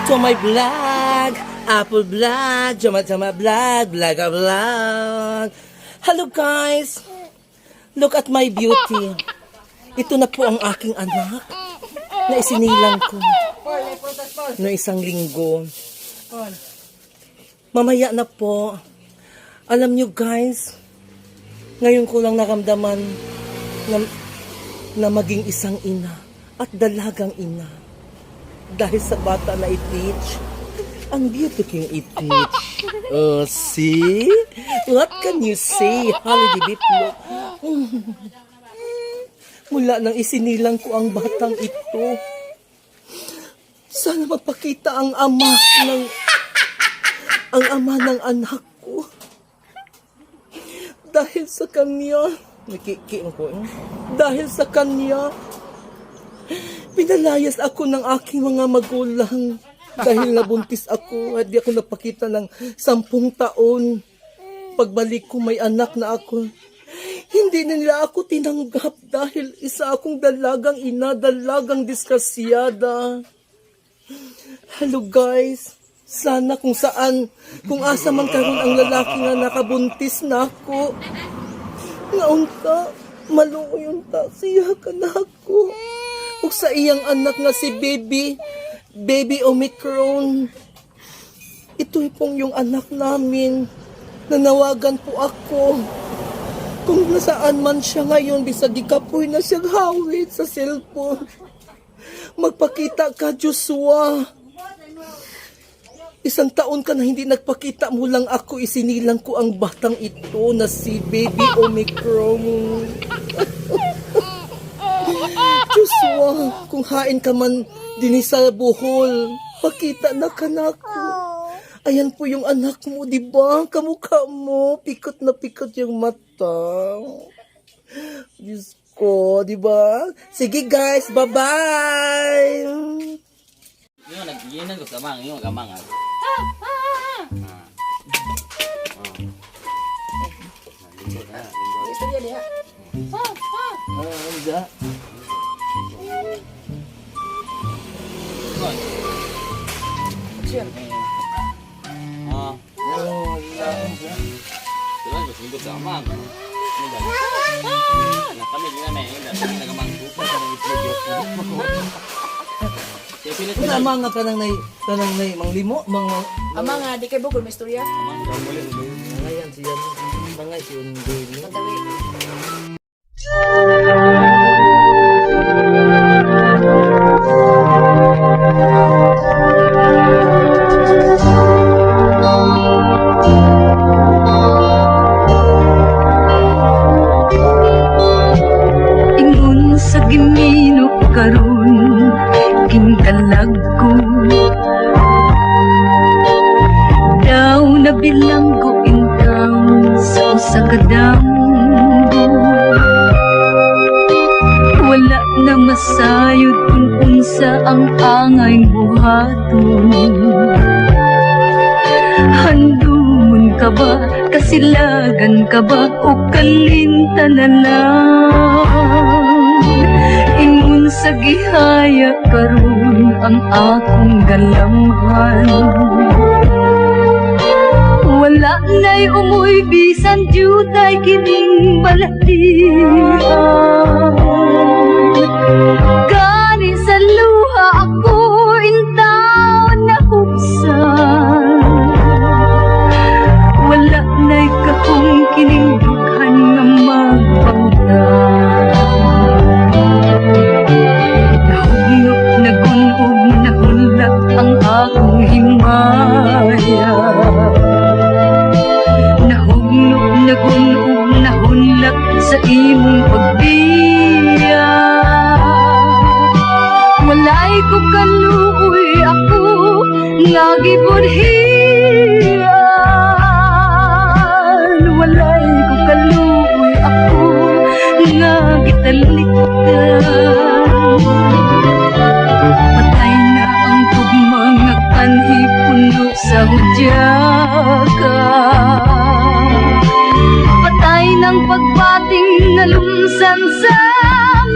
to my vlog, Apple Vlog, Jama Vlog, Vlog. Hello guys, look at my beauty. Ito na po ang aking anak na isinilang ko no isang linggo. Mamaya na po. Alam nyo guys, ngayon ko lang naramdaman na maging isang ina at dalagang ina. Dahil sa bata na i-teach, ang beauty kong i-teach. Oh, see? What can you say? Holiday Biplog. Mula nang isinilang ko ang batang ito, sana mapakita ang ama ng anak ko. Dahil sa kanya, dahil sa kanya, pinalayas ako ng aking mga magulang dahil nabuntis ako at di ako napakita ng 10 taon. Pagbalik ko may anak na ako. Hindi na nila ako tinanggap dahil isa akong dalagang ina, dalagang disgrasyada. Hello guys, sana kung asa man karon ang lalaki nga nakabuntis na ako. Naunta, maluoy ta, siya ka na ako. Ug sa iyang anak nga si Baby Omicron. Ito pong yung anak namin. Nanawagan po ako. Kung nasaan man siya ngayon, bisag ikapoy na siyang hawid sa cellphone. Magpakita ka, Joshua. 1 taon ka na hindi nagpakita mo lang ako. Isinilang ko ang batang ito na si Baby Omicron. Joshua, kung hain ka man din sa Bohol, pakita na kanako. Ayan po yung anak mo, di ba? Kamukha mo, pikot na pikot yung mata. Diyos ko, di ba? Sige guys, bye-bye! Yun ang gamang, yung gamang. Istorya dia. Enggak. Action. Diba, gusto nyo gamang. Kami juga na yung gamang supa sa mga itlog. Amang nga kanang nay manglimo, Amang di kay bugol may istorya. Gamang daw muli. Nangayan siya, mangay si Undoy. Patawi. Ingon sa giminok karon kinkalag ko daw nabilanggo income sa usa ka damgo. Wala na masayod kung unsa ang angay buhaton. Handumon ka ba, kasilagan ka ba, o kalinta na lang? Ingon sa gihaya karon ang akong galamhan. Wala na'y umuy bisan jutay kining balatian. Gani sa luha ako intaw na huksan. Wala na'y kakong kining dughan nga magpangutang. Nahugnog na gunog na hulak ang akong himaya. Nahugnog na gunog na hulak sa imong pagbiya. Walay ko kaluoy ako nga gibudhian. Walay ko kaluoy ako nga gitalikdan. Patay na ang tugma nga kanhi puno sa hudyaka. Patay ng pagbating na lumsan sa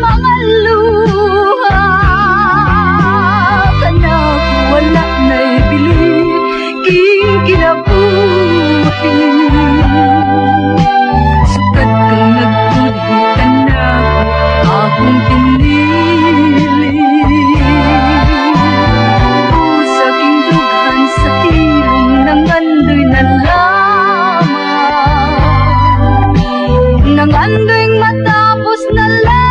mga luha. Kana wala na'y Nang anding matapos na lang